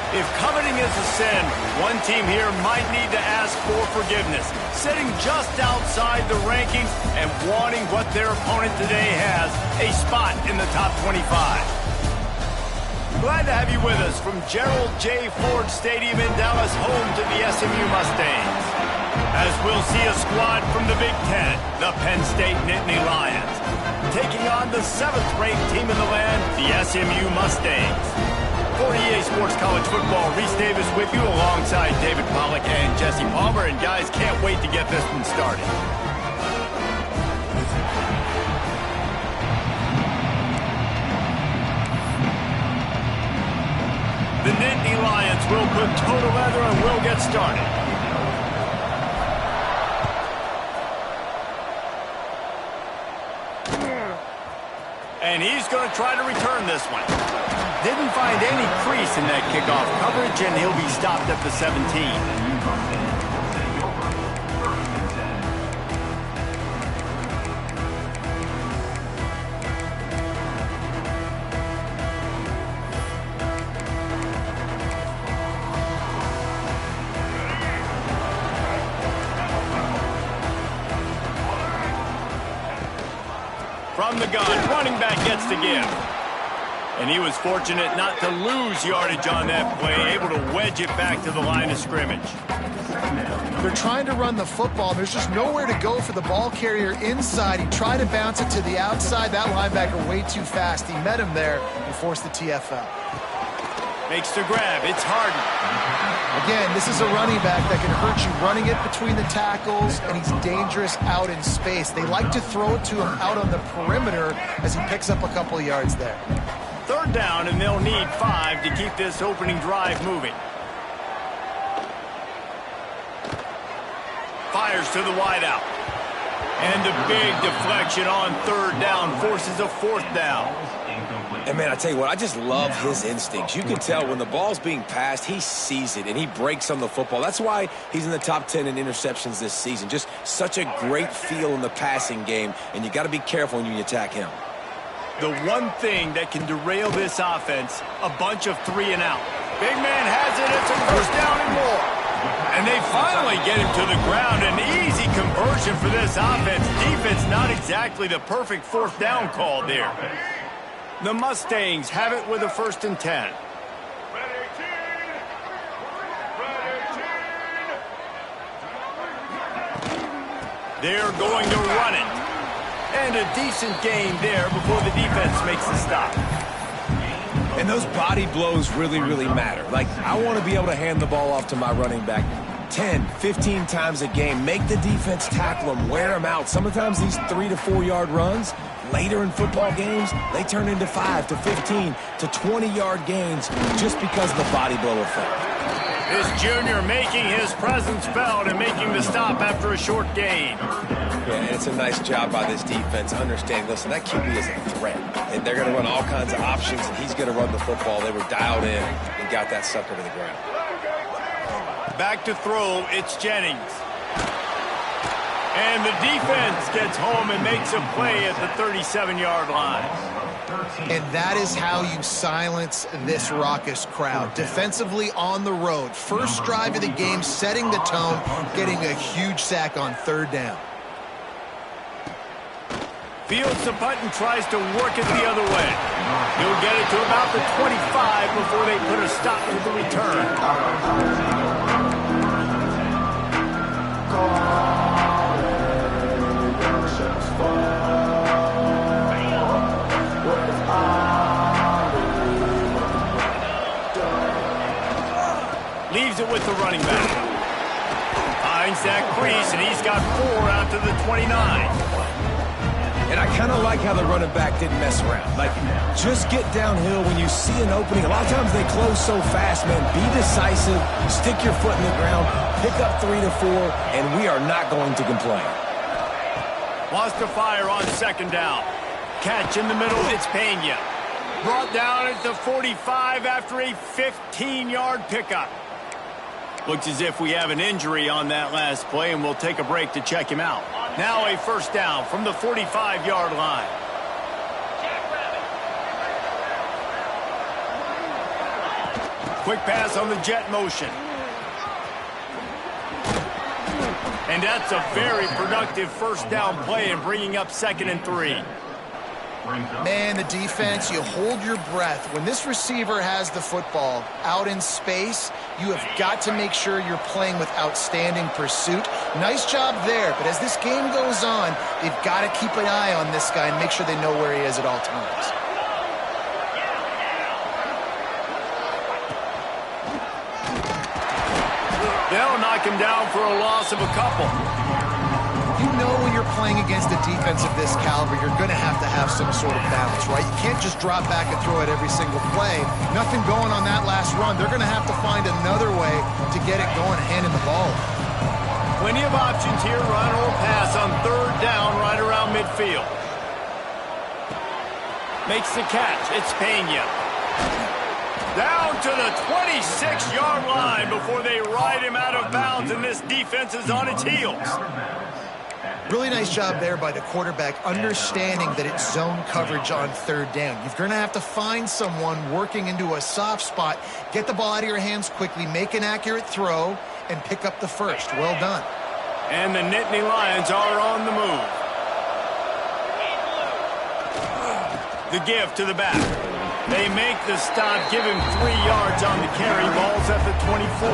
If coveting is a sin, one team here might need to ask for forgiveness, sitting just outside the rankings and wanting what their opponent today has, a spot in the top 25. Glad to have you with us from Gerald J. Ford Stadium in Dallas, home to the SMU Mustangs. As we'll see a squad from the Big Ten, the Penn State Nittany Lions, taking on the 7th-ranked team in the land, the SMU Mustangs. For EA Sports College Football, Reese Davis with you alongside David Pollack and Jesse Palmer. And guys, can't wait to get this one started. The Nittany Lions will put toe to leather and will get started. And he's going to try to return this one. Didn't find any crease in that kickoff coverage, and he'll be stopped at the 17. From the gun, running back gets to give. And he was fortunate not to lose yardage on that play, able to wedge it back to the line of scrimmage. They're trying to run the football. There's just nowhere to go for the ball carrier inside. He tried to bounce it to the outside. That linebacker way too fast. He met him there and forced the TFL. Makes the grab. It's Harden. Again, this is a running back that can hurt you running it between the tackles, and he's dangerous out in space. They like to throw it to him out on the perimeter as he picks up a couple of yards there. 3rd down, and they'll need 5 to keep this opening drive moving. Fires to the wideout. And a big deflection on 3rd down forces a 4th down. And, man, I tell you what, I just love his instincts. You can tell when the ball's being passed, he sees it, and he breaks on the football. That's why he's in the top 10 in interceptions this season. Just such a great feel in the passing game, and you got to be careful when you attack him. The one thing that can derail this offense, a bunch of 3 and out. Big man has it. It's a 1st down and more. And they finally get him to the ground. An easy conversion for this offense. Defense not exactly the perfect 4th down call there. The Mustangs have it with a 1st and 10. They're going to run it. And a decent gain there before the defense makes the stop. And those body blows really, really matter. Like, I want to be able to hand the ball off to my running back 10, 15 times a game. Make the defense tackle them, wear them out. Sometimes these 3 to 4 yard runs, later in football games, they turn into 5 to 15 to 20-yard gains just because of the body blow effect. This junior making his presence felt and making the stop after a short gain. Yeah, and it's a nice job by this defense understanding, listen, that QB is a threat. And they're going to run all kinds of options, and he's going to run the football. They were dialed in and got that sucker to the ground. Back to throw, it's Jennings. And the defense gets home and makes a play at the 37-yard line. And that is how you silence this raucous crowd. Defensively on the road. First drive of the game, setting the tone, getting a huge sack on 3rd down. Fields the punt and tries to work it the other way. He'll get it to about the 25 before they put a stop to the return. Leaves it with the running back. Finds that crease, and he's got 4 out to the 29. And I kind of like how the running back didn't mess around. Like, just get downhill when you see an opening. A lot of times they close so fast, man. Be decisive, stick your foot in the ground, pick up 3 to 4, and we are not going to complain. Wants to fire on 2nd down. Catch in the middle, it's Pena. Brought down at the 45 after a 15-yard pickup. Looks as if we have an injury on that last play, and we'll take a break to check him out. Now a 1st down from the 45-yard line. Quick pass on the jet motion. And that's a very productive first down play and bringing up 2nd and 3. Man, the defense, you hold your breath. When this receiver has the football out in space, you have got to make sure you're playing with outstanding pursuit. Nice job there, but as this game goes on, they've got to keep an eye on this guy and make sure they know where he is at all times. They'll knock him down for a loss of a couple. You know when you're playing against a defense of this caliber, you're going to have some sort of balance, right? You can't just drop back and throw it every single play. Nothing going on that last run. They're going to have to find another way to get it going, handing the ball. Plenty of options here, run or pass on 3rd down right around midfield. Makes the catch. It's Pena. Down to the 26-yard line before they ride him out of bounds, and this defense is on its heels. Really nice job there by the quarterback, understanding that it's zone coverage on 3rd down. You're going to have to find someone working into a soft spot, get the ball out of your hands quickly, make an accurate throw, and pick up the first. Well done. And the Nittany Lions are on the move. The give to the back. They make the stop, give him 3 yards on the carry. Ball's at the 24.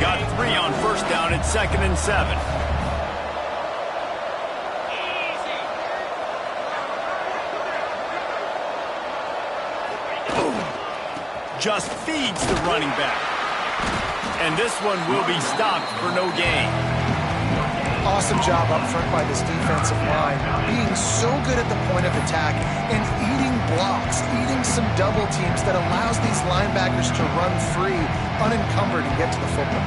Got 3 on 1st down at 2nd and 7. Just feeds the running back. And this one will be stopped for no gain. Awesome job up front by this defensive line, being so good at the point of attack and eating blocks, eating some double teams that allows these linebackers to run free, unencumbered, and get to the football.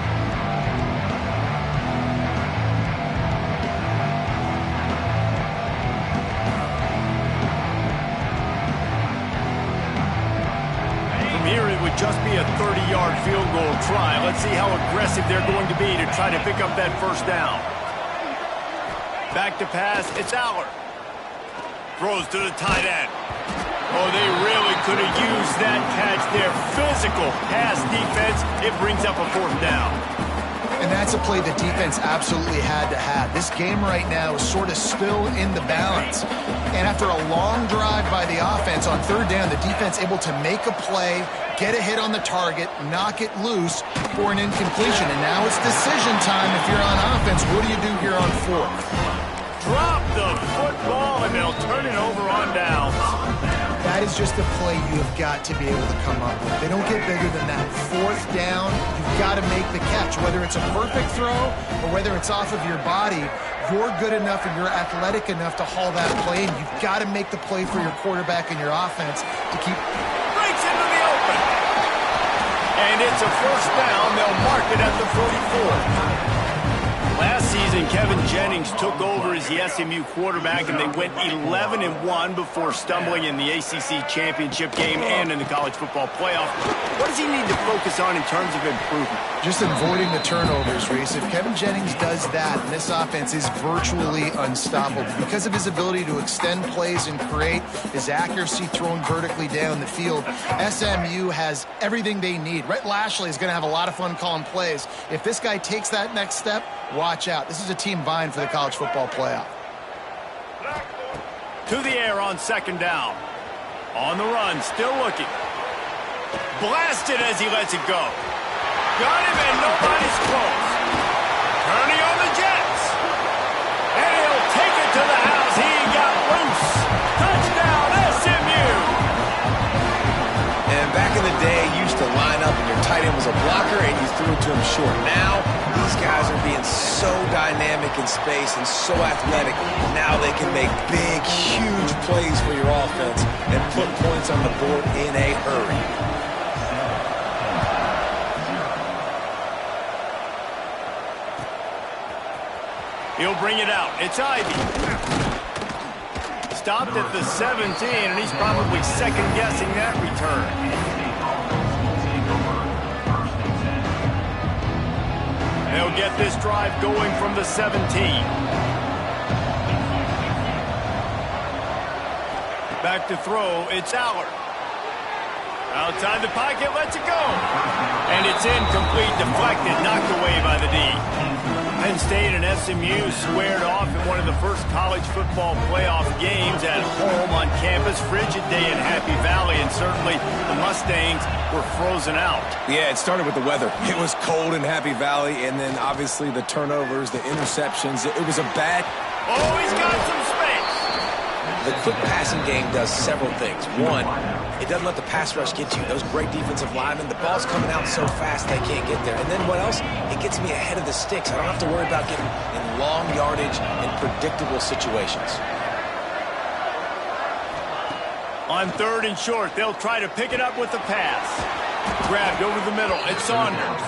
From here, it would just be a 30-yard field goal try. Let's see how aggressive they're going to be to try to pick up that first down. Back to pass, it's Aller. Throws to the tight end. Oh, they really could have used that catch there. Physical pass defense. It brings up a 4th down. And that's a play the defense absolutely had to have. This game right now is sort of still in the balance. And after a long drive by the offense on 3rd down, the defense able to make a play, get a hit on the target, knock it loose for an incompletion. And now it's decision time if you're on offense. What do you do here on 4th? Drop the football, and they'll turn it over on downs. That is just a play you have got to be able to come up with. They don't get bigger than that. 4th down, you've got to make the catch. Whether it's a perfect throw or whether it's off of your body, you're good enough and you're athletic enough to haul that play, and you've got to make the play for your quarterback and your offense to keep... Breaks into the open. And it's a 1st down. They'll mark it at the 44. Last season, Kevin Jennings took over as the SMU quarterback, and they went 11-1 before stumbling in the ACC championship game and in the college football playoff. What does he need to focus on in terms of improvement? Just avoiding the turnovers, Reese. If Kevin Jennings does that, this offense is virtually unstoppable because of his ability to extend plays and create, his accuracy throwing vertically down the field. SMU has everything they need. Rhett Lashley is going to have a lot of fun calling plays. If this guy takes that next step, watch out. This is a team vying for the college football playoff. To the air on 2nd down. On the run, still looking. Blasted as he lets it go. Got him, and nobody's close. Turning on the Jets. And he'll take it to the house. He got loose. Touchdown, SMU. And back in the day, you used to line up and your tight end was a blocker and you threw it to him short. Now, these guys are being so dynamic in space and so athletic. Now they can make big, huge plays for your offense and put points on the board in a hurry. He'll bring it out. It's Ivy. Stopped at the 17, and he's probably second-guessing that return. They'll get this drive going from the 17. Back to throw, it's Allard. Outside the pocket, lets it go. And it's incomplete, deflected, knocked away by the D. Penn State and SMU squared off in one of the first college football playoff games at home on campus. Frigid day in Happy Valley, and certainly the Mustangs were frozen out. Yeah, it started with the weather. It was cold in Happy Valley, and then obviously the turnovers, the interceptions. It was a bad... Oh, he's got some space. The quick passing game does several things. One, it doesn't let the pass rush get you. Those great defensive linemen, the ball's coming out so fast they can't get there. And then what else? It gets me ahead of the sticks. I don't have to worry about getting in long yardage in predictable situations. On 3rd and short, they'll try to pick it up with the pass. Grabbed over the middle. It's Saunders.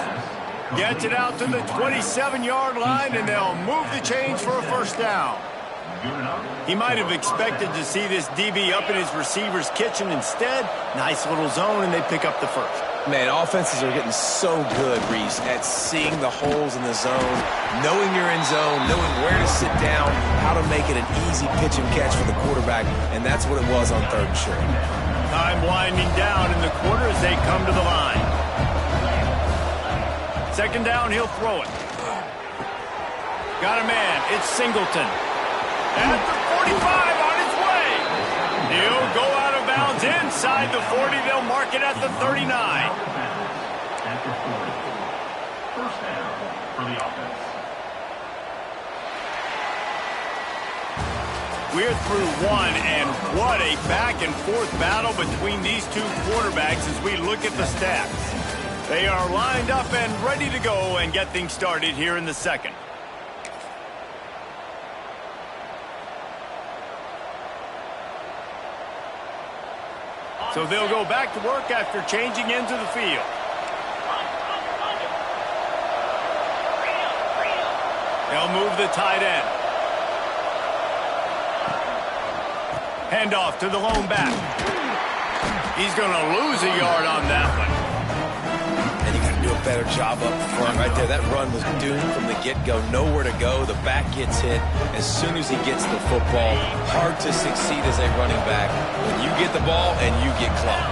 Gets it out to the 27-yard line, and they'll move the chains for a first down. He might have expected to see this DB up in his receiver's kitchen. Instead, nice little zone, and they pick up the first. Man, offenses are getting so good, Reese, at seeing the holes in the zone, knowing you're in zone, knowing where to sit down, how to make it an easy pitch and catch for the quarterback, and that's what it was on 3rd and short. Time winding down in the quarter as they come to the line. 2nd down, he'll throw it. Got a man, it's Singleton. At the 45, on his way. He'll go out of bounds inside the 40. They'll mark it at the 39. At the 40. First down for the offense. We're through one, and what a back-and-forth battle between these two quarterbacks as we look at the stats. They are lined up and ready to go and get things started here in the 2nd. So they'll go back to work after changing into the field. They'll move the tight end. Handoff to the lone back. He's going to lose a yard on that one. And you got to do a better job up front right there. That run was doomed from the get-go. Nowhere to go. The back gets hit as soon as he gets the football. Hard to succeed as a running back when you get the ball and you get clocked.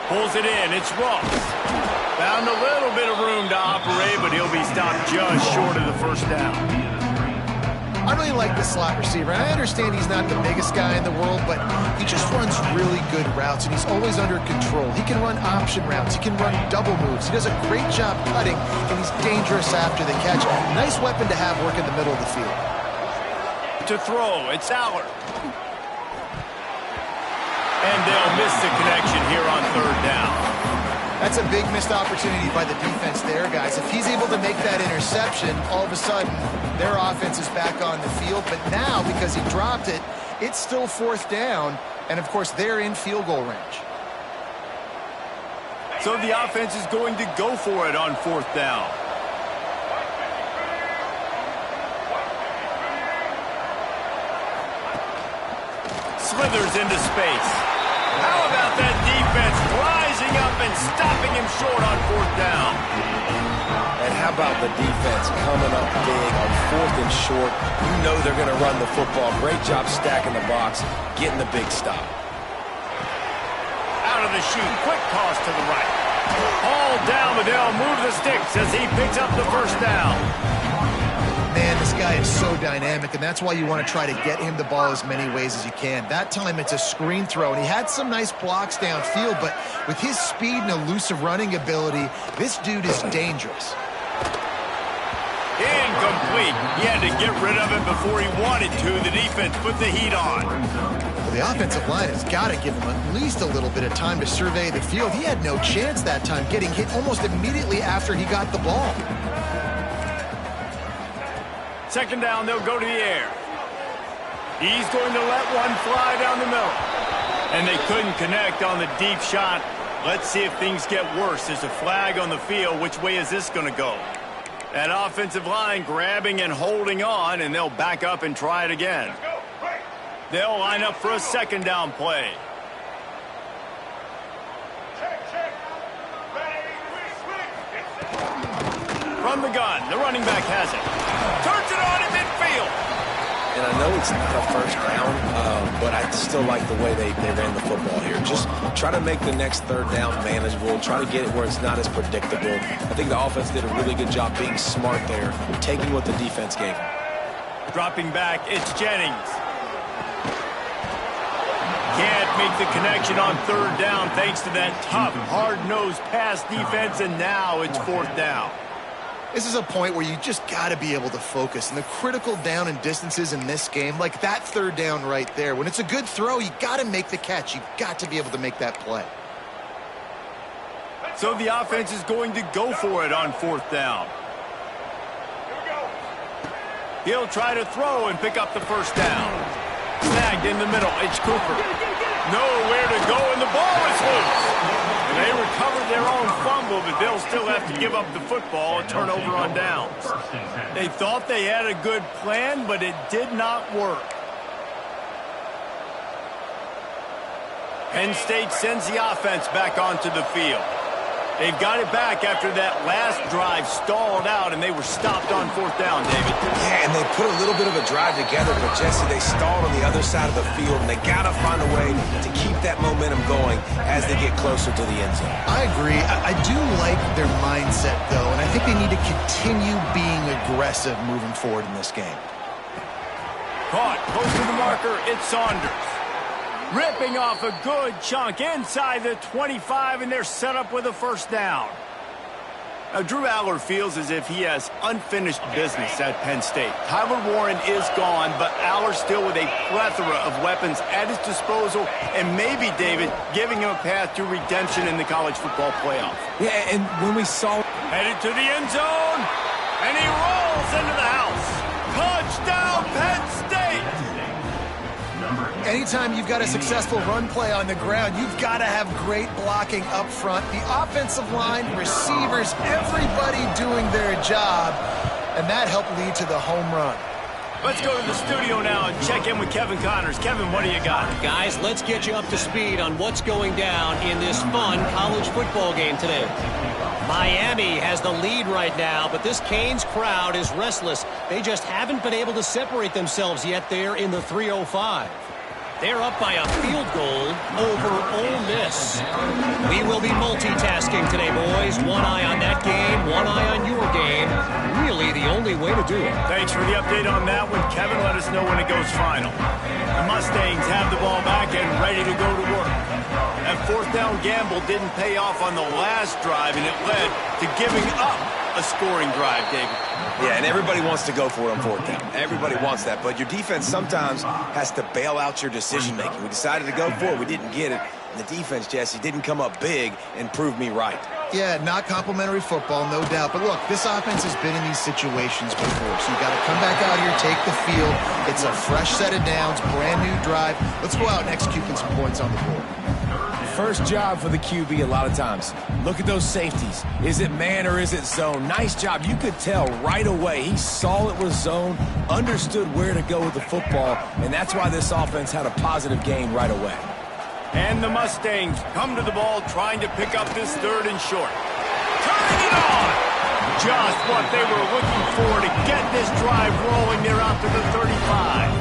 Pulls it in. It's Ross. Found a little bit of room to operate, but he'll be stopped just short of the first down. I really like the slot receiver. And I understand he's not the biggest guy in the world, but he just runs really good routes, and he's always under control. He can run option routes. He can run double moves. He does a great job cutting, and he's dangerous after the catch. Nice weapon to have work in the middle of the field. To throw, it's Allard. And they'll miss the connection here on 3rd down. That's a big missed opportunity by the defense there, guys. If he's able to make that interception, all of a sudden, their offense is back on the field. But now, because he dropped it, it's still 4th down. And, of course, they're in field goal range. So the offense is going to go for it on 4th down. Slithers into space. How about that defense rising up and stopping him short on 4th down? And how about the defense coming up big on 4th and short? You know they're going to run the football. Great job stacking the box, getting the big stop. Out of the chute, quick toss to the right. All down, but they'll move the sticks as he picks up the first down. Man, this guy is so dynamic, and that's why you want to try to get him the ball as many ways as you can. That time, it's a screen throw, and he had some nice blocks downfield, but with his speed and elusive running ability, this dude is dangerous. Incomplete. He had to get rid of it before he wanted to. The defense put the heat on. Well, the offensive line has got to give him at least a little bit of time to survey the field. He had no chance that time, getting hit almost immediately after he got the ball. 2nd down, they'll go to the air. He's going to let one fly down the middle. And they couldn't connect on the deep shot. Let's see if things get worse. There's a flag on the field. Which way is this going to go? That offensive line grabbing and holding on, and they'll back up and try it again. They'll line up for a 2nd down play. From the gun, the running back has it. Turns it on in midfield. And I know it's not a first down, but I still like the way they ran the football here. Just try to make the next third down manageable. Try to get it where it's not as predictable. I think the offense did a really good job being smart there, taking what the defense gave them. Dropping back, it's Jennings. Can't make the connection on third down thanks to that tough, hard-nosed pass defense, and now it's fourth down. This is a point where you just got to be able to focus. And the critical down and distances in this game, like that third down right there, when it's a good throw, you got to make the catch. You've got to be able to make that play. So the offense is going to go for it on fourth down. He'll try to throw and pick up the first down. Snagged in the middle, it's Cooper. Nowhere to go, and the ball is loose. And they recovered their own fumble, but they'll still have to give up the football, a turnover on downs. They thought they had a good plan, but it did not work. Penn State sends the offense back onto the field. They've got it back after that last drive stalled out, and they were stopped on fourth down, David. Yeah, and they put a little bit of a drive together, but Jesse, they stalled on the other side of the field, and they got to find a way to keep that momentum going as they get closer to the end zone. I agree. I do like their mindset, though, and I think they need to continue being aggressive moving forward in this game. Caught, close to the marker, it's Saunders. Ripping off a good chunk inside the 25, and they're set up with a first down. Now, Drew Aller feels as if he has unfinished business at Penn State. Tyler Warren is gone, but Aller still with a plethora of weapons at his disposal, and maybe, David, giving him a path to redemption in the college football playoff. Yeah, and when we saw... Headed to the end zone, and he rolls into the house. Touchdown, Penn State! Anytime you've got a successful run play on the ground, you've got to have great blocking up front. The offensive line, receivers, everybody doing their job, and that helped lead to the home run. Let's go to the studio now and check in with Kevin Connors. Kevin, what do you got? Guys, let's get you up to speed on what's going down in this fun college football game today. Miami has the lead right now, but this Canes crowd is restless. They just haven't been able to separate themselves yet there in the 305. They're up by a field goal over Ole Miss. We will be multitasking today, boys. One eye on that game, one eye on your game. Really the only way to do it. Thanks for the update on that one, Kevin. Let us know when it goes final. The Mustangs have the ball back and ready to go to work. That fourth down gamble didn't pay off on the last drive, and it led to giving up a scoring drive, David. Yeah, and everybody wants to go for it on fourth down. Everybody wants that, but your defense sometimes has to bail out your decision-making. We decided to go for it. We didn't get it. And the defense, Jesse, didn't come up big and prove me right. Yeah, not complimentary football, no doubt. But look, this offense has been in these situations before, so you got to come back out here, take the field. It's a fresh set of downs, brand new drive. Let's go out and execute some points on the board. First job for the QB a lot of times. Look at those safeties. Is it man or is it zone? Nice job. You could tell right away. He saw it was zone, understood where to go with the football, and that's why this offense had a positive game right away. And the Mustangs come to the ball trying to pick up this third and short. Turning it on! Just what they were looking for to get this drive rolling. They're out to the 35.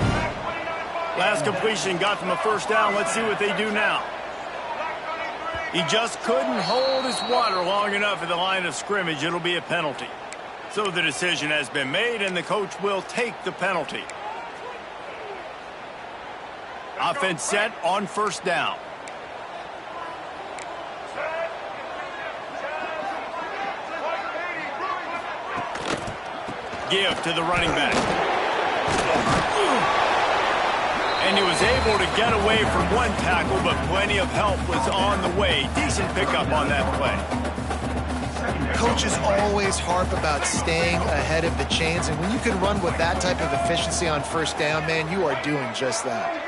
Last completion got them a first down. Let's see what they do now. He just couldn't hold his water long enough at the line of scrimmage. It'll be a penalty. So the decision has been made, and the coach will take the penalty. Offense set on first down. Give to the running back. And he was able to get away from one tackle, but plenty of help was on the way. Decent pickup on that play. Coaches always harp about staying ahead of the chains, and when you can run with that type of efficiency on first down, man, you are doing just that.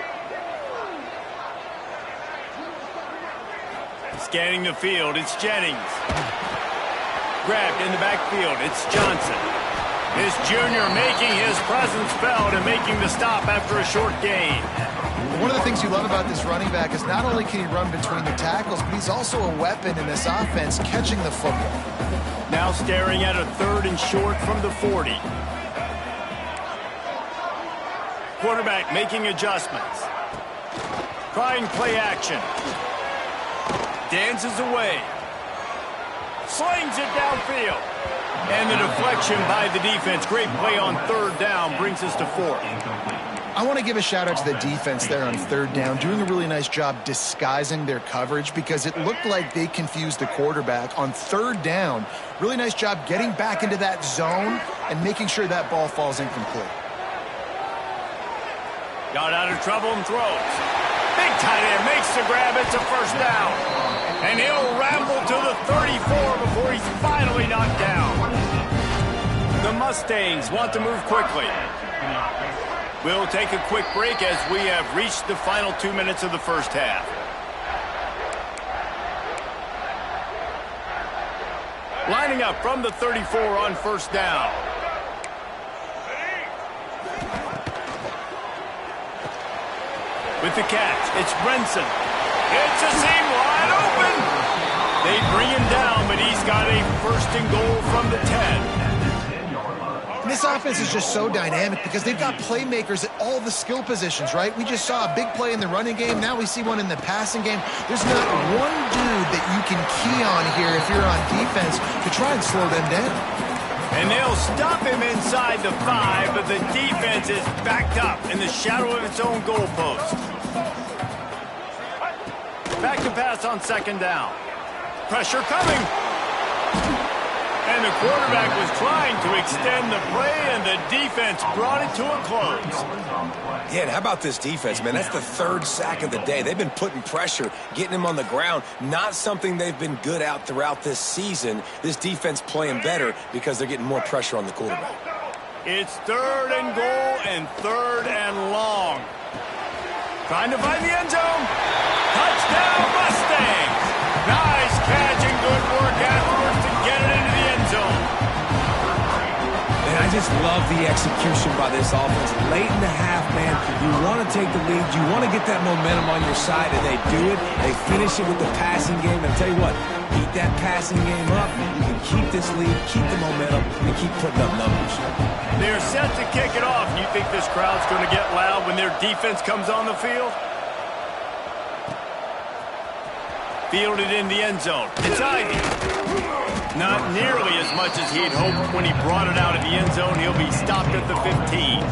Scanning the field, it's Jennings. Grabbed in the backfield, it's Johnson. This junior making his presence felt and making the stop after a short gain. One of the things you love about this running back is not only can he run between the tackles, but he's also a weapon in this offense catching the football. Now staring at a third and short from the 40. Quarterback making adjustments. Trying play action. Dances away. Slings it downfield. And the deflection by the defense. Great play on third down brings us to 4th. I want to give a shout out to the defense there on third down, doing a really nice job disguising their coverage because it looked like they confused the quarterback on third down. Really nice job getting back into that zone and making sure that ball falls incomplete. Got out of trouble and throws. Big tight end makes the grab. It's a first down. And he'll ramble to the 34 before he's finally knocked down. The Mustangs want to move quickly. We'll take a quick break as we have reached the final 2 minutes of the first half. Lining up from the 34 on first down. With the catch, it's Brenson. It's a seam wide open. They bring him down, but he's got a first and goal from the 10. This offense is just so dynamic because they've got playmakers at all the skill positions, right? We just saw a big play in the running game. Now we see one in the passing game. There's not one dude that you can key on here if you're on defense to try and slow them down. And they'll stop him inside the 5, but the defense is backed up in the shadow of its own goalpost. Back to pass on second down. Pressure coming. And the quarterback was trying to extend the play, and the defense brought it to a close. Yeah, and how about this defense, man? That's the 3rd sack of the day. They've been putting pressure, getting him on the ground. Not something they've been good at throughout this season. This defense playing better because they're getting more pressure on the quarterback. It's 3rd and goal and 3rd and long. Trying to find the end zone. Touchdown, Mustangs. Nice catch and good work afterwards to get it into the end zone. And I just love the execution by this offense. Late in the half, man, you want to take the lead. You want to get that momentum on your side, and they do it. They finish it with the passing game. And I'll tell you what, keep that passing game up. You can keep this lead, keep the momentum, and keep putting up numbers. They're set to kick it off. You think this crowd's going to get loud when their defense comes on the field? Fielded in the end zone. It's Ivy. Not nearly as much as he'd hoped when he brought it out of the end zone. He'll be stopped at the 15.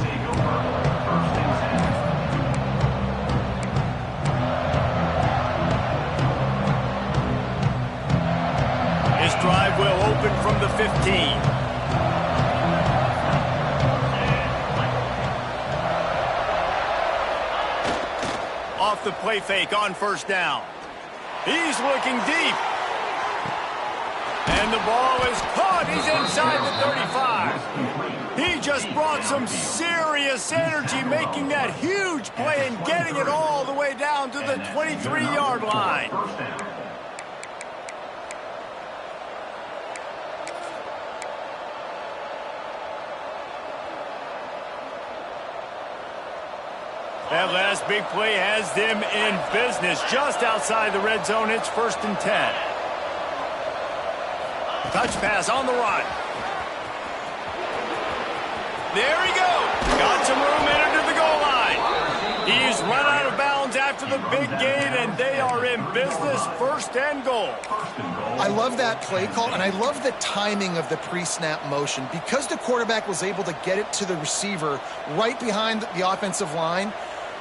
His drive will open from the 15. Off the play fake on first down. He's looking deep. And the ball is caught. He's inside the 35. He just brought some serious energy making that huge play and getting it all the way down to the 23-yard line. That last big play has them in business just outside the red zone. It's 1st and 10. Touch pass on the run. There he goes. Got some room entered to the goal line. He's run out of bounds after the big gain, and they are in business. 1st and goal. I love that play call, and I love the timing of the pre-snap motion. Because the quarterback was able to get it to the receiver right behind the offensive line,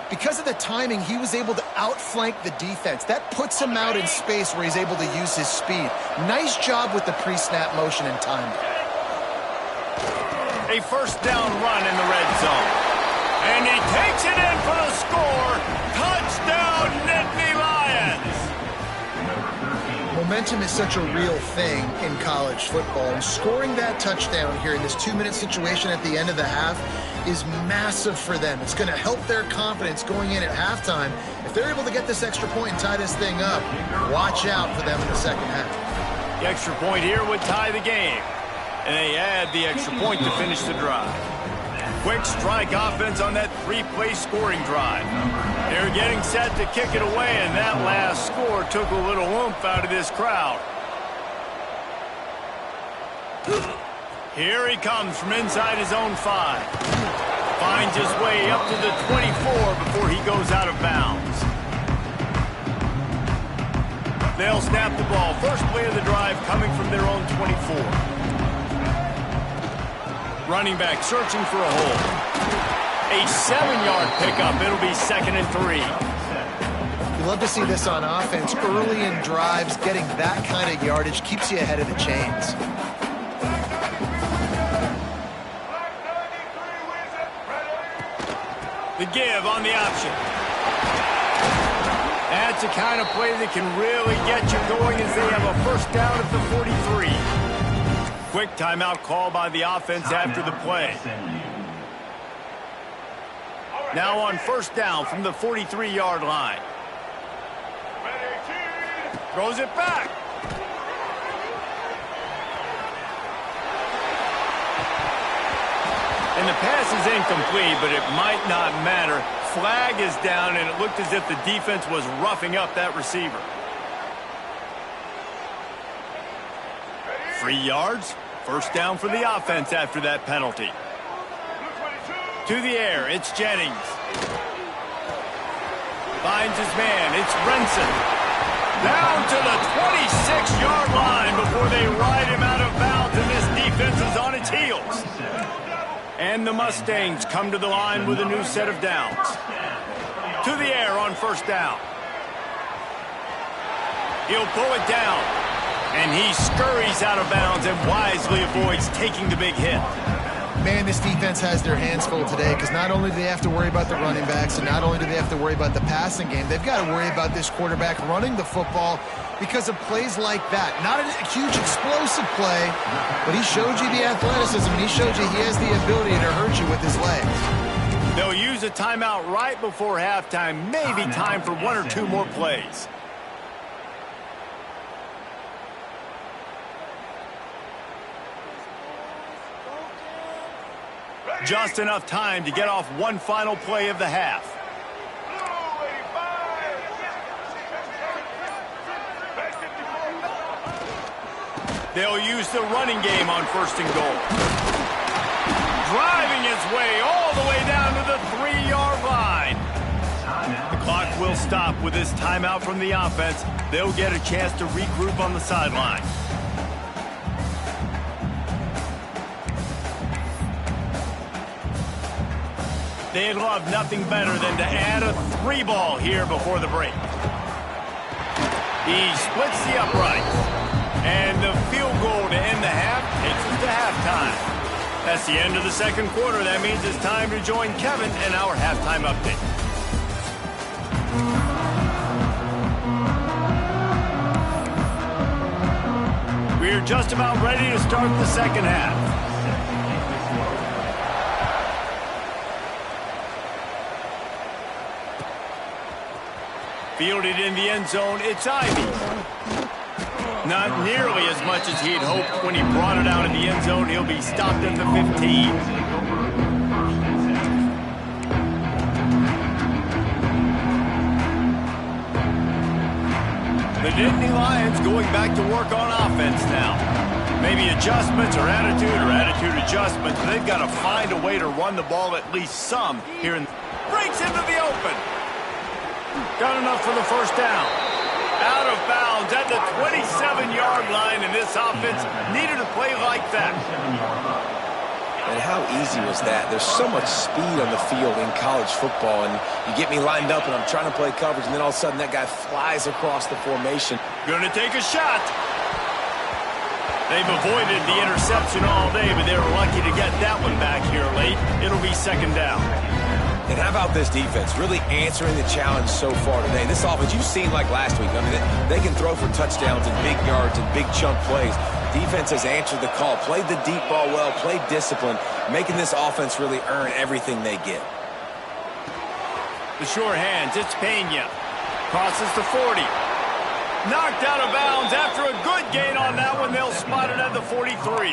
because of the timing, he was able to outflank the defense. That puts him out in space where he's able to use his speed. Nice job with the pre-snap motion and timing. A first down run in the red zone. And he takes it in for the score. Touchdown, Nittany Lions! Momentum is such a real thing in college football, and scoring that touchdown here in this 2-minute situation at the end of the half is massive for them. It's going to help their confidence going in at halftime. If they're able to get this extra point and tie this thing up, watch out for them in the second half. The extra point here would tie the game. And they add the extra point to finish the drive. Quick strike offense on that 3-play scoring drive. They're getting set to kick it away, and that last score took a little oomph out of this crowd. Here he comes from inside his own 5. Finds his way up to the 24 before he goes out of bounds. They'll snap the ball. First play of the drive coming from their own 24. Running back searching for a hole. A 7-yard pickup. It'll be 2nd and 3. You love to see this on offense. Early in drives, getting that kind of yardage keeps you ahead of the chains. The give on the option. That's the kind of play that can really get you going as they have a first down at the 43. Quick timeout call by the offense after the play. Now on first down from the 43-yard line. Throws it back. And the pass is incomplete, but it might not matter. Flag is down, and it looked as if the defense was roughing up that receiver. 3 yards. First down for the offense after that penalty. To the air, it's Jennings. Finds his man, it's Renson. Down to the 26-yard line before they ride him out of bounds, and this defense is on its heels. And the Mustangs come to the line with a new set of downs. To the air on first down. He'll pull it down. And he scurries out of bounds and wisely avoids taking the big hit. Man, this defense has their hands full today because not only do they have to worry about the running backs and not only do they have to worry about the passing game, they've got to worry about this quarterback running the football because of plays like that. Not a huge explosive play, but he showed you the athleticism and he showed you he has the ability to hurt you with his legs. They'll use a timeout right before halftime, maybe time for 1 or 2 more plays. Just enough time to get off one final play of the half. They'll use the running game on first and goal. Driving his way all the way down to the 3-yard line. The clock will stop with this timeout from the offense. They'll get a chance to regroup on the sideline. They'd love nothing better than to add a 3-ball here before the break. He splits the uprights. And the field goal to end the half takes us to halftime. That's the end of the second quarter. That means it's time to join Kevin in our halftime update. We're just about ready to start the second half. Fielded in the end zone, it's Ivy. Not nearly as much as he'd hoped when he brought it out in the end zone. He'll be stopped at the 15. The Nittany Lions going back to work on offense now. Maybe adjustments or attitude adjustments. But they've got to find a way to run the ball at least some here. Breaks into the open. Got enough for the first down. Out of bounds at the 27-yard line, and this offense needed a play like that. And how easy was that? There's so much speed on the field in college football, and you get me lined up, and I'm trying to play coverage, and then all of a sudden that guy flies across the formation. Gonna take a shot. They've avoided the interception all day, but they were lucky to get that one back here late. It'll be second down. And how about this defense really answering the challenge so far today? This offense, you've seen like last week. I mean, they can throw for touchdowns and big yards and big chunk plays. Defense has answered the call, played the deep ball well, played discipline, making this offense really earn everything they get. The sure hands, it's Pena. Crosses the 40. Knocked out of bounds after a good gain on that one. They'll spot it at the 43.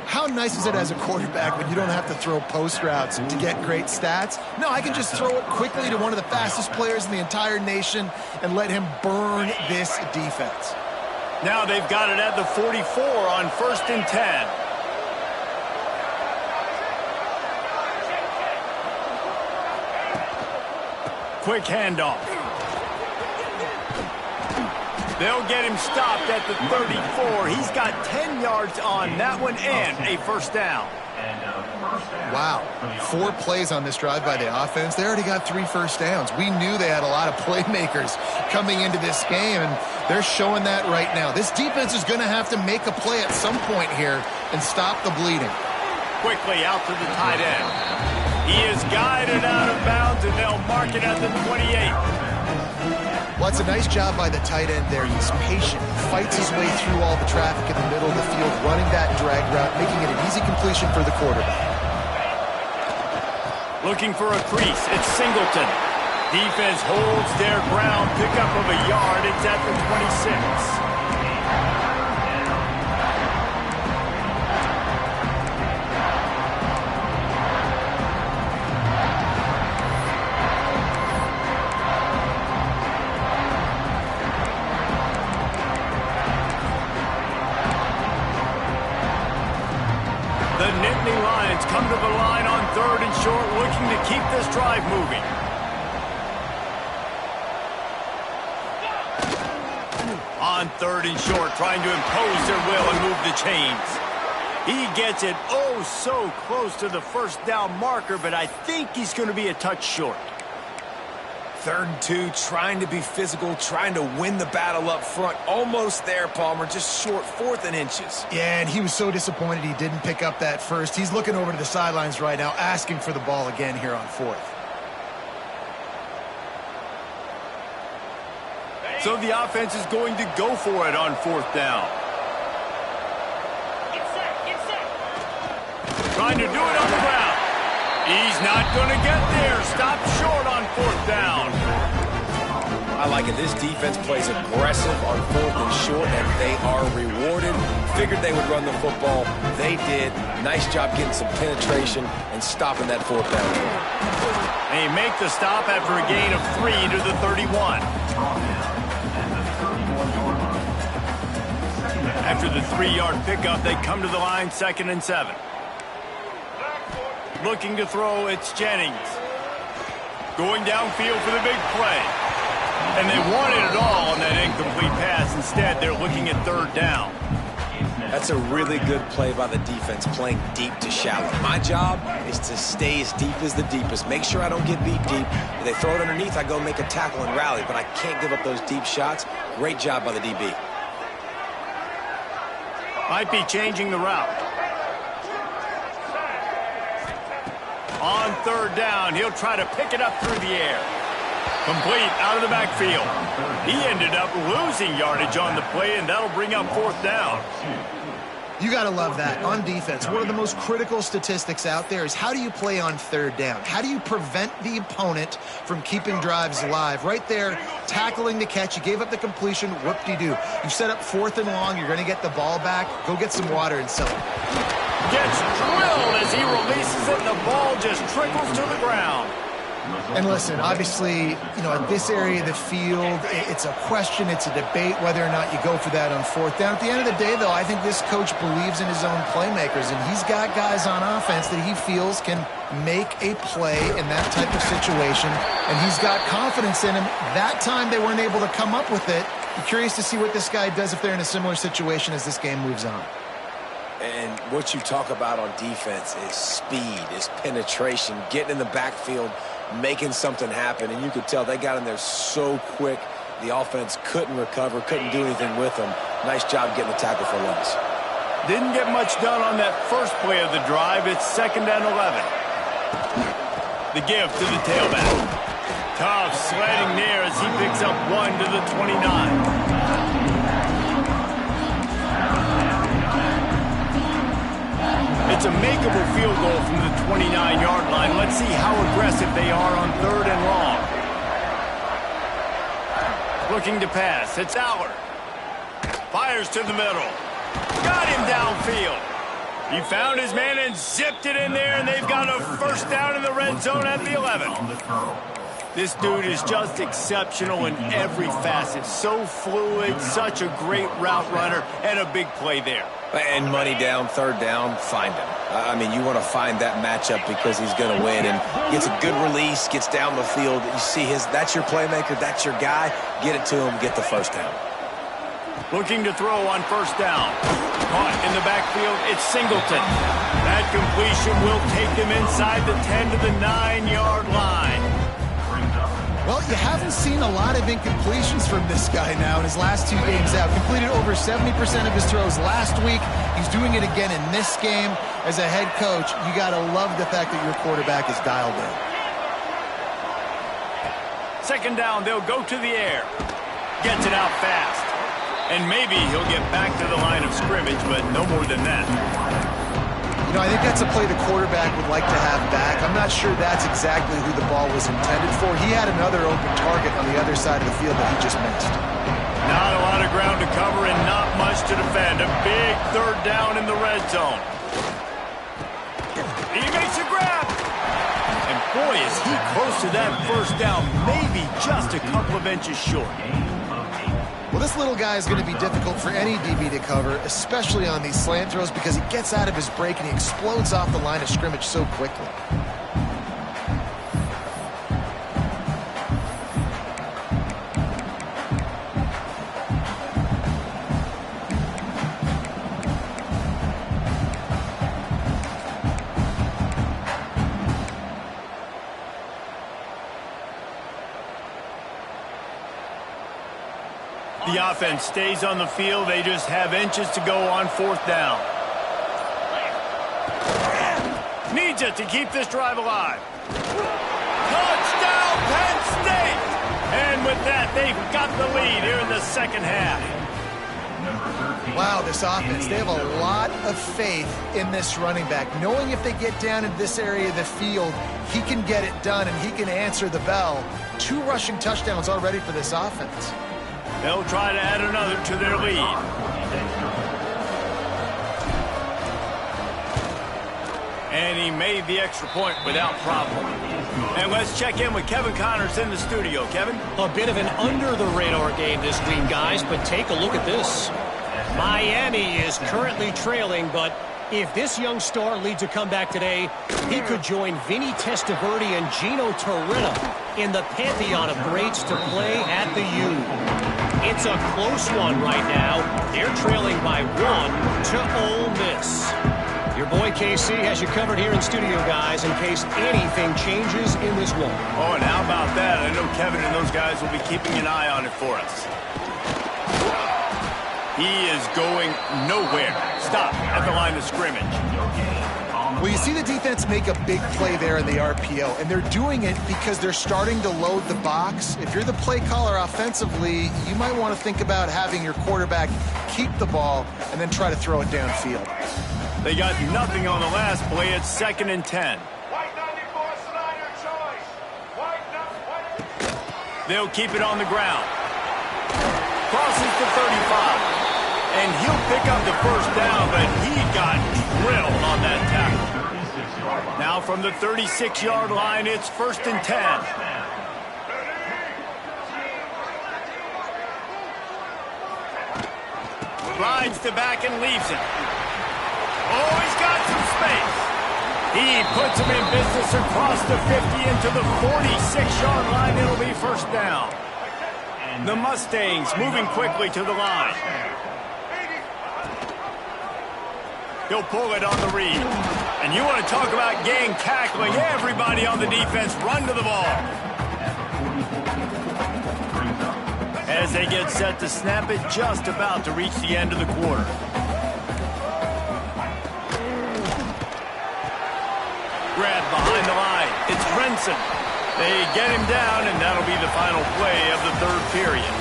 How nice is it as a quarterback when you don't have to throw post routes to get great stats? No, I can just throw it quickly to one of the fastest players in the entire nation and let him burn this defense. Now they've got it at the 44 on 1st and 10. quick handoff. They'll get him stopped at the 34. He's got 10 yards on that one and a first down. Wow, 4 plays on this drive by the offense. They already got 3 first downs. We knew they had a lot of playmakers coming into this game, and they're showing that right now. This defense is going to have to make a play at some point here and stop the bleeding. Quickly out to the tight end. He is guided out of bounds, and they'll mark it at the 28. Well, it's a nice job by the tight end there. He's patient, fights his way through all the traffic in the middle of the field, running that drag route, making it an easy completion for the quarterback. Looking for a crease, it's Singleton. Defense holds their ground, pickup of a yard. It's at the 26. The Nittany Lions come to the line on 3rd and short, looking to keep this drive moving. On 3rd and short, trying to impose their will and move the chains. He gets it oh so close to the first down marker, but I think he's going to be a touch short. 3rd and 2, trying to be physical, trying to win the battle up front. Almost there, Palmer, just short, 4th and inches. Yeah, and he was so disappointed he didn't pick up that first. He's looking over to the sidelines right now, asking for the ball again here on 4th. So the offense is going to go for it on 4th down. Trying to do it on the ground. He's not going to get there. Stop short on 4th down. I like it. This defense plays aggressive on 4th and short, and they are rewarded. Figured they would run the football. They did. Nice job getting some penetration and stopping that 4th down. They make the stop after a gain of 3 to the 31. After the 3-yard pickup, they come to the line 2nd and 7. Looking to throw, it's Jennings. Going downfield for the big play. And they wanted it all on that incomplete pass. Instead, they're looking at 3rd down. That's a really good play by the defense, playing deep to shallow. My job is to stay as deep as the deepest. Make sure I don't get beat deep. If they throw it underneath, I go make a tackle and rally, but I can't give up those deep shots. Great job by the DB. Might be changing the route. On 3rd down, he'll try to pick it up through the air. Complete out of the backfield. He ended up losing yardage on the play, and that'll bring up 4th down. You got to love that. On defense, one of the most critical statistics out there is how do you play on 3rd down? How do you prevent the opponent from keeping drives alive? Right there, tackling the catch. You gave up the completion. Whoop-de-doo. You set up 4th and long. You're going to get the ball back. Go get some water and celebrate. Gets drilled as he releases it, and the ball just trickles to the ground. And listen, obviously, you know, in this area of the field, it's a question, it's a debate whether or not you go for that on 4th down. At the end of the day, though, I think this coach believes in his own playmakers, and he's got guys on offense that he feels can make a play in that type of situation, and he's got confidence in him. That time they weren't able to come up with it. I'm curious to see what this guy does if they're in a similar situation as this game moves on. And what you talk about on defense is speed, is penetration, getting in the backfield, making something happen. And you could tell they got in there so quick, the offense couldn't recover, couldn't do anything with them. Nice job getting the tackle for loss. Didn't get much done on that first play of the drive. It's 2nd and 11. The give to the tailback. Tough sledding there as he picks up 1 to the 29. It's a makeable field goal from the 29-yard line. Let's see how aggressive they are on 3rd and long. Looking to pass. It's Allard. Fires to the middle. Got him downfield. He found his man and zipped it in there, and they've got a first down in the red zone at the 11. This dude is just exceptional in every facet. So fluid, such a great route runner, and a big play there. And money down, 3rd down, find him. I mean, you want to find that matchup because he's going to win, and gets a good release, gets down the field. You see that's your playmaker, that's your guy. Get it to him, get the first down. Looking to throw on first down. Caught in the backfield, it's Singleton. That completion will take him inside the 10 to the 9-yard line. Well, you haven't seen a lot of incompletions from this guy now in his last 2 games out. Completed over 70% of his throws last week. He's doing it again in this game. As a head coach, you got to love the fact that your quarterback is dialed in. Second down, they'll go to the air. Gets it out fast. And maybe he'll get back to the line of scrimmage, but no more than that. You know, I think that's a play the quarterback would like to have back. I'm not sure that's exactly who the ball was intended for. He had another open target on the other side of the field that he just missed. Not a lot of ground to cover and not much to defend. A big third down in the red zone. He makes a grab. And boy, is he close to that first down. Maybe just a couple of inches short. Well, this little guy is going to be difficult for any DB to cover, especially on these slant throws, because he gets out of his break and he explodes off the line of scrimmage so quickly. The offense stays on the field. They just have inches to go on fourth down. Needs it to keep this drive alive. Touchdown, Penn State! And with that, they've got the lead here in the second half. Wow, this offense, they have a lot of faith in this running back. Knowing if they get down into this area of the field, he can get it done and he can answer the bell. 2 rushing touchdowns already for this offense. They'll try to add another to their lead. And he made the extra point without problem. And let's check in with Kevin Connors in the studio. Kevin? A bit of an under-the-radar game this week, guys, but take a look at this. Miami is currently trailing, but if this young star leads a comeback today, he could join Vinny Testaverde and Gino Torretta in the pantheon of greats to play at the U. It's a close one right now. They're trailing by 1 to Ole Miss. Your boy KC has you covered here in studio, guys, in case anything changes in this one. Oh, and how about that? I know Kevin and those guys will be keeping an eye on it for us. He is going nowhere. Stop at the line of scrimmage. Well, you see the defense make a big play there in the RPO, and they're doing it because they're starting to load the box. If you're the play caller offensively, you might want to think about having your quarterback keep the ball and then try to throw it downfield. They got nothing on the last play. It's 2nd and 10. They'll keep it on the ground. Crosses the 35. And he'll pick up the first down, but he got drilled on that tackle. Now from the 36-yard line, it's 1st and 10. Glides the back and leaves it. Oh, he's got some space. He puts him in business across the 50 into the 46-yard line. It'll be 1st down. The Mustangs moving quickly to the line. He'll pull it on the read. And you want to talk about gang tackling. Everybody on the defense run to the ball. As they get set to snap it, just about to reach the end of the quarter. Grab behind the line. It's Brenson. They get him down, and that'll be the final play of the 3rd period.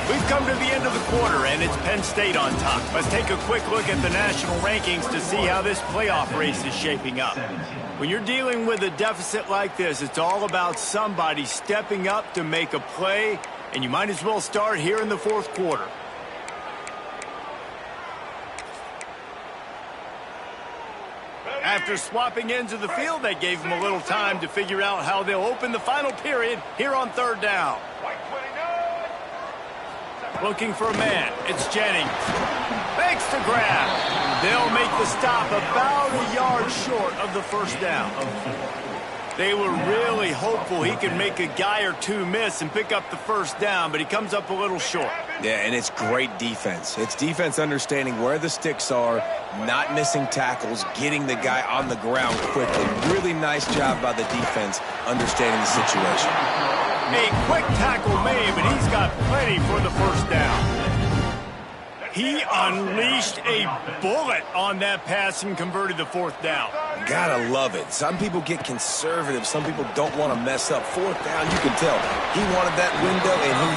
We've come to the end of the quarter, and it's Penn State on top. Let's take a quick look at the national rankings to see how this playoff race is shaping up. When you're dealing with a deficit like this, it's all about somebody stepping up to make a play, and you might as well start here in the 4th quarter. After swapping ends of the field, they gave them a little time to figure out how they'll open the final period here on 3rd down. Looking for a man. It's Jennings. Makes the grab. They'll make the stop about a yard short of the first down. They were really hopeful he could make a guy or two miss and pick up the first down, but he comes up a little short. Yeah, and it's great defense. It's defense understanding where the sticks are, not missing tackles, getting the guy on the ground quickly. Really nice job by the defense understanding the situation. A quick tackle made, but he's got plenty for the first down. He unleashed a bullet on that pass and converted the fourth down. Gotta love it. Some people get conservative. Some people don't want to mess up. Fourth down, you can tell. He wanted that window, and he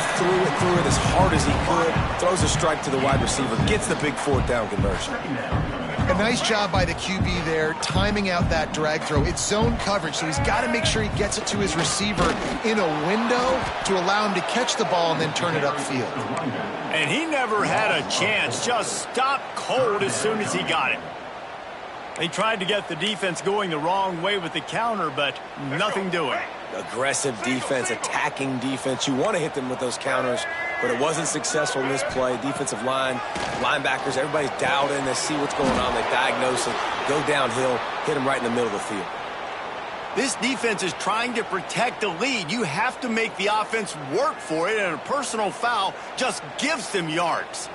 threw it as hard as he could. Throws a strike to the wide receiver. Gets the big fourth down conversion. A nice job by the QB there, timing out that drag throw. It's zone coverage, so he's got to make sure he gets it to his receiver in a window to allow him to catch the ball and then turn it upfield. And he never had a chance, just stopped cold as soon as he got it. They tried to get the defense going the wrong way with the counter, but nothing doing. Aggressive defense, attacking defense. You want to hit them with those counters, but it wasn't successful in this play. Defensive line, linebackers, everybody's dialed in. They see what's going on. They diagnose it, go downhill, hit them right in the middle of the field. This defense is trying to protect the lead. You have to make the offense work for it, and a personal foul just gives them yards.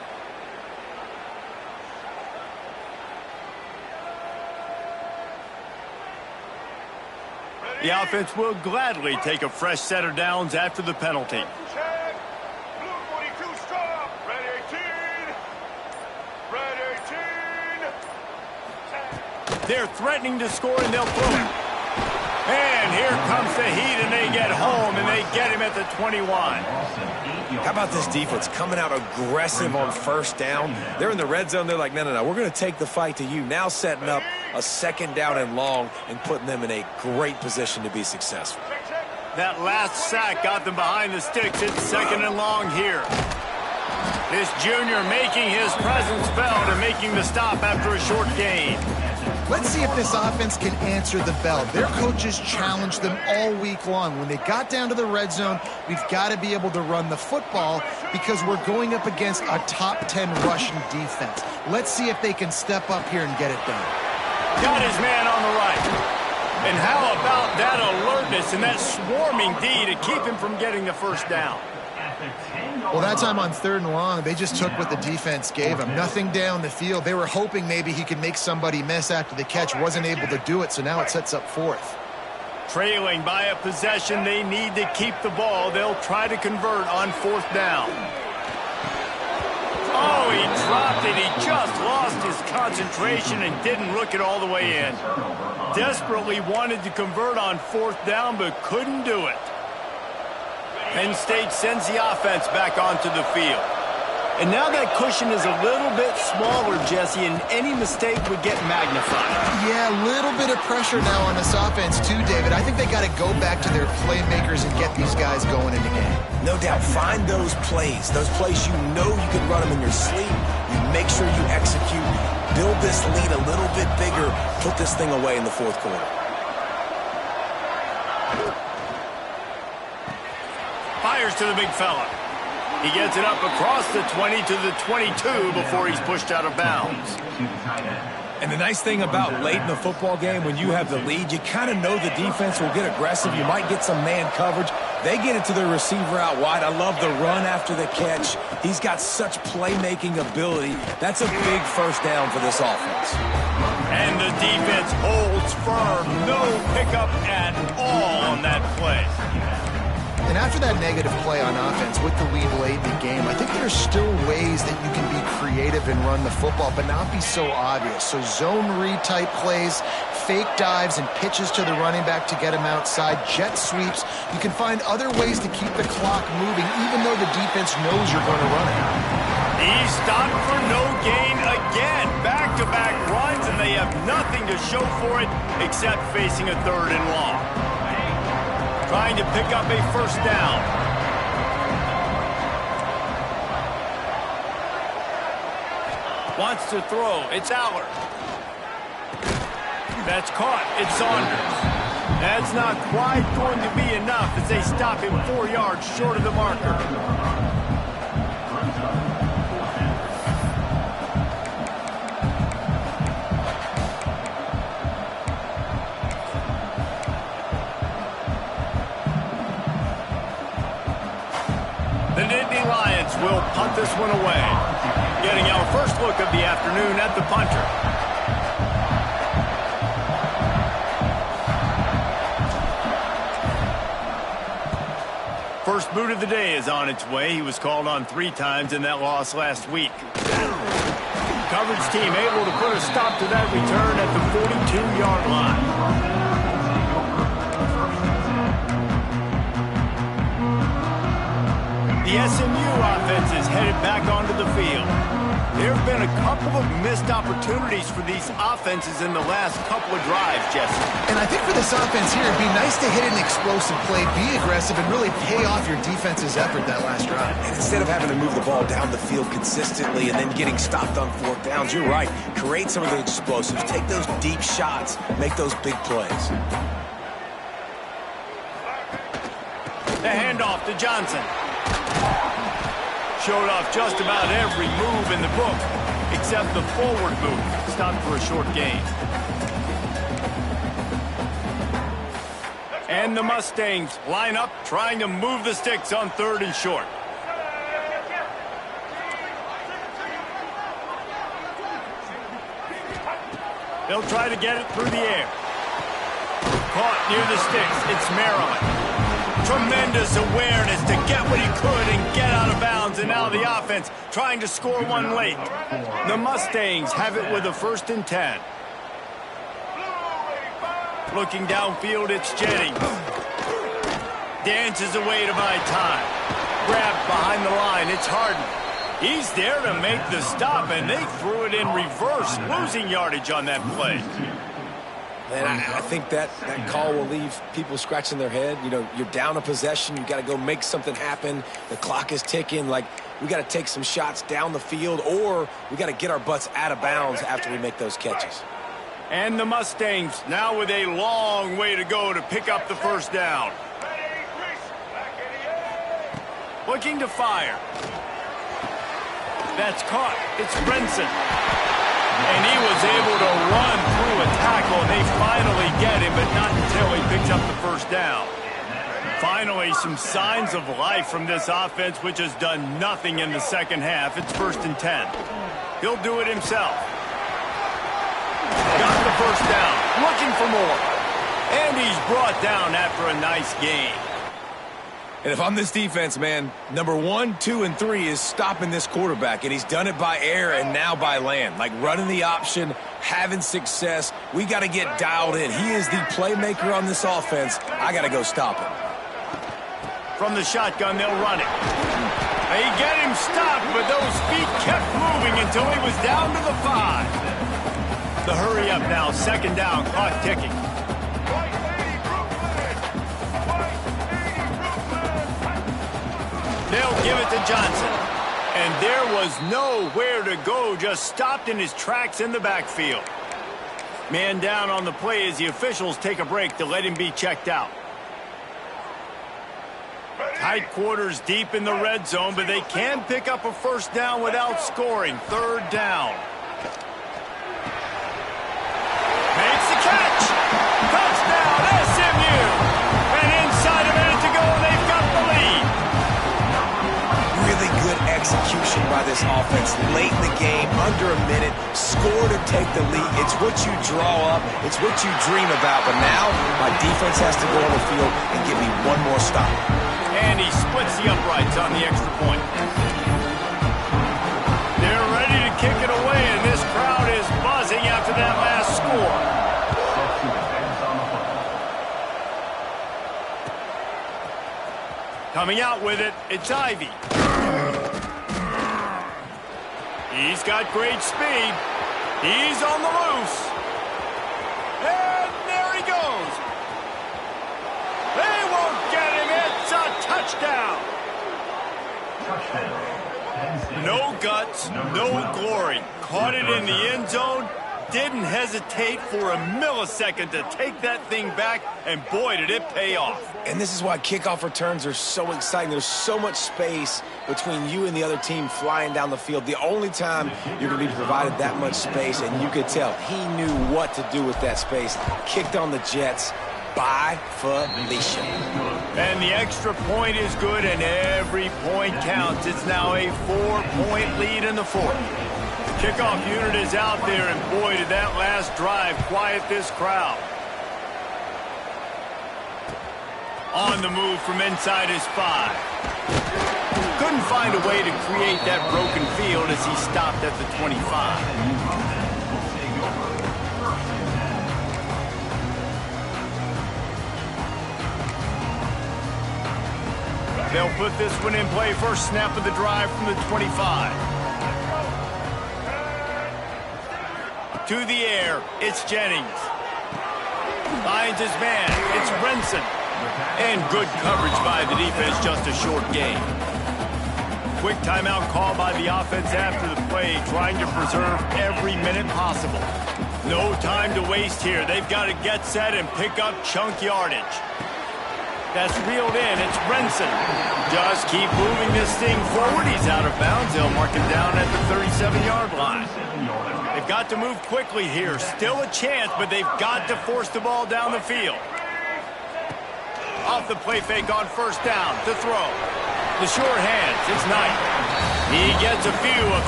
The offense will gladly take a fresh set of downs after the penalty. They're threatening to score, and they'll throw it. And here comes the heat, and they get home, and they get him at the 21. How about this defense coming out aggressive on first down? They're in the red zone. They're like, no, we're going to take the fight to you. Now setting up a second down and long and putting them in a great position to be successful. That last sack got them behind the sticks. It's second and long here. This junior making his presence felt and making the stop after a short gain. Let's see if this offense can answer the bell. Their coaches challenged them all week long. When they got down to the red zone, we've got to be able to run the football because we're going up against a top 10 rushing defense. Let's see if they can step up here and get it done. Got his man on the right. And how about that alertness and that swarming D to keep him from getting the first down? Well, that time on third and long, they just took what the defense gave him. Nothing down the field. They were hoping maybe he could make somebody miss after the catch. Wasn't able to do it, so now it sets up fourth. Trailing by a possession, they need to keep the ball. They'll try to convert on fourth down. Oh, he dropped it. He just lost his concentration and didn't look it all the way in. Desperately wanted to convert on fourth down, but couldn't do it. Penn State sends the offense back onto the field. And now that cushion is a little bit smaller, Jesse, and any mistake would get magnified. Yeah, a little bit of pressure now on this offense too, David. I think they got to go back to their playmakers and get these guys going in the game. No doubt. Find those plays you know you can run them in your sleep. You make sure you execute. Build this lead a little bit bigger. Put this thing away in the fourth quarter. Fires to the big fella. He gets it up across the 20 to the 22 before he's pushed out of bounds. And the nice thing about late in the football game, when you have the lead, you kind of know the defense will get aggressive. You might get some man coverage. They get it to the receiver out wide. I love the run after the catch. He's got such playmaking ability. That's a big first down for this offense. And the defense holds firm. No pickup at all on that play. And after that negative play on offense with the lead late in the game, I think there's still ways that you can be creative and run the football, but not be so obvious. So zone read type plays, fake dives and pitches to the running back to get him outside, jet sweeps. You can find other ways to keep the clock moving, even though the defense knows you're going to run it. He stopped for no gain again. Back-to-back runs, and they have nothing to show for it except facing a third and long. Trying to pick up a first down. Wants to throw. It's Allard. That's caught. It's Saunders. That's not quite going to be enough as they stop him 4 yards short of the marker. Nittany Lions will punt this one away. Getting our first look of the afternoon at the punter. First boot of the day is on its way. He was called on 3 times in that loss last week. Coverage team able to put a stop to that return at the 42-yard line. The SMU offense is headed back onto the field. There have been a couple of missed opportunities for these offenses in the last couple of drives, Jesse. And I think for this offense here, it'd be nice to hit an explosive play, be aggressive, and really pay off your defense's effort that last drive. And instead of having to move the ball down the field consistently and then getting stopped on 4th downs, you're right. Create some of the explosives. Take those deep shots. Make those big plays. The handoff to Johnson. Showed off just about every move in the book, except the forward move. Stopped for a short gain. And the Mustangs line up, trying to move the sticks on 3rd and short. They'll try to get it through the air. Caught near the sticks. It's Maryland. Tremendous awareness to get what he could and get out of bounds, and now the offense trying to score one late. The Mustangs have it with a 1st and 10. Looking downfield, it's Jennings. Dances away to buy time. Grabbed behind the line, it's Harden. He's there to make the stop, and they threw it in reverse, losing yardage on that play. And I think that call will leave people scratching their head. You know, you're down a possession. You got to go make something happen. The clock is ticking. Like, we got to take some shots down the field, or we got to get our butts out of bounds after we make those catches. And the Mustangs now with a long way to go to pick up the 1st down. Looking to fire. That's caught. It's Brinson. And he was able to run through a tackle, and they finally get him, but not until he picks up the 1st down. Finally, some signs of life from this offense, which has done nothing in the 2nd half. It's 1st and 10. He'll do it himself. Got the 1st down, looking for more. And he's brought down after a nice gain. And if I'm this defense, man, number 1, 2, and 3 is stopping this quarterback, and he's done it by air and now by land. Like running the option, having success. We got to get dialed in. He is the playmaker on this offense. I got to go stop him. From the shotgun, they'll run it. They get him stopped, but those feet kept moving until he was down to the 5. The hurry up now, 2nd down, clock ticking. They'll give it to Johnson. And there was nowhere to go, just stopped in his tracks in the backfield. Man down on the play as the officials take a break to let him be checked out. Tight quarters deep in the red zone, but they can pick up a 1st down without scoring. 3rd down. Makes the catch. Touchdown, SMU. And inside a minute to go, they've got the lead. Really good execution by this offense late in the game, under a minute, score to take the lead. It's what you draw up, it's what you dream about, but now my defense has to go on the field and give me one more stop. And he splits the uprights on the extra point. They're ready to kick it away, and this crowd is buzzing after that last score. Coming out with it, it's Ivy. He's got great speed. He's on the loose. And there he goes. They won't get him. It's a touchdown. No guts, no glory. Caught it in the end zone. Didn't hesitate for a millisecond to take that thing back, and boy, did it pay off. And this is why kickoff returns are so exciting. There's so much space between you and the other team flying down the field. The only time you're going to be provided that much space, and you could tell he knew what to do with that space. Kicked on the jets, Bye, Felicia. And the extra point is good, and every point counts. It's now a 4-point lead in the fourth. The kickoff unit is out there, and boy, did that last drive quiet this crowd. On the move from inside his 5. Couldn't find a way to create that broken field as he stopped at the 25. They'll put this one in play. First snap of the drive from the 25. To the air, it's Jennings. Finds his man, it's Renson. And good coverage by the defense, just a short gain. Quick timeout call by the offense after the play, trying to preserve every minute possible. No time to waste here. They've got to get set and pick up chunk yardage. That's reeled in. It's Renson. Just keep moving this thing forward. He's out of bounds. They'll mark him down at the 37-yard line. They've got to move quickly here. Still a chance, but they've got to force the ball down the field. Off the play fake on first down to throw. The short hands. It's Knight. He gets a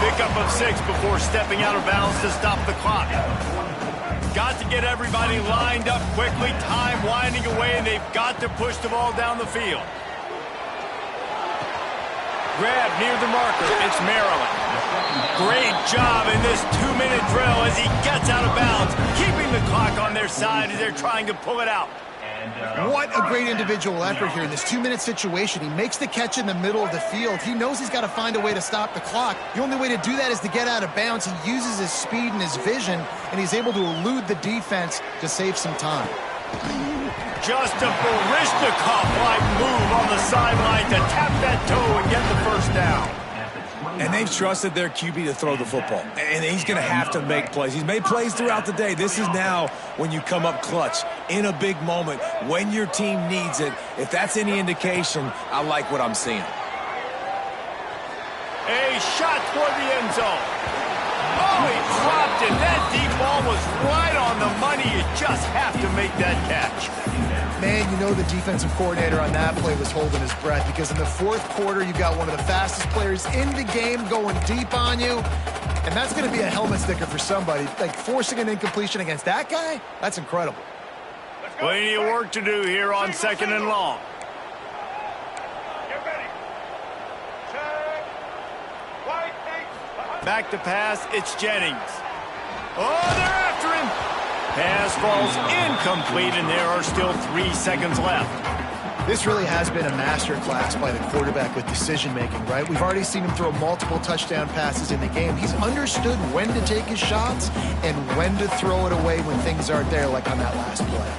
pickup of 6 before stepping out of bounds to stop the clock. Got to get everybody lined up quickly. Time winding away, and they've got to push the ball down the field. Grab near the marker. It's Maryland. Great job in this 2-minute drill as he gets out of bounds, keeping the clock on their side as they're trying to pull it out. What a great individual effort here in this 2-minute situation. He makes the catch in the middle of the field. He knows he's got to find a way to stop the clock. The only way to do that is to get out of bounds. He uses his speed and his vision, and he's able to elude the defense to save some time. Just a Barishnikov-like move on the sideline to tap that toe and get the first down. And they've trusted their QB to throw the football. And he's going to have to make plays. He's made plays throughout the day. This is now when you come up clutch in a big moment when your team needs it. If that's any indication, I like what I'm seeing. A shot toward the end zone. Oh, he dropped it. That deep ball was right on the money. You just have to make that catch. Man, you know the defensive coordinator on that play was holding his breath, because in the fourth quarter, you've got one of the fastest players in the game going deep on you, and that's going to be a helmet sticker for somebody. Like, forcing an incompletion against that guy, that's incredible. Plenty of work to do here on 2nd and long. Back to pass, it's Jennings. Oh, they're after him. Pass falls incomplete, and there are still 3 seconds left. This really has been a masterclass by the quarterback with decision-making, right? We've already seen him throw multiple touchdown passes in the game. He's understood when to take his shots and when to throw it away when things aren't there, like on that last play.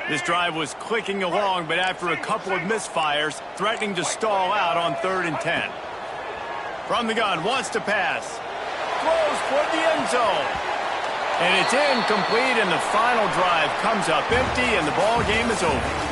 This drive was clicking along, but after a couple of misfires, threatening to stall out on 3rd and 10. From the gun, wants to pass. Throws toward the end zone. And it's incomplete, and the final drive comes up empty, and the ball game is over.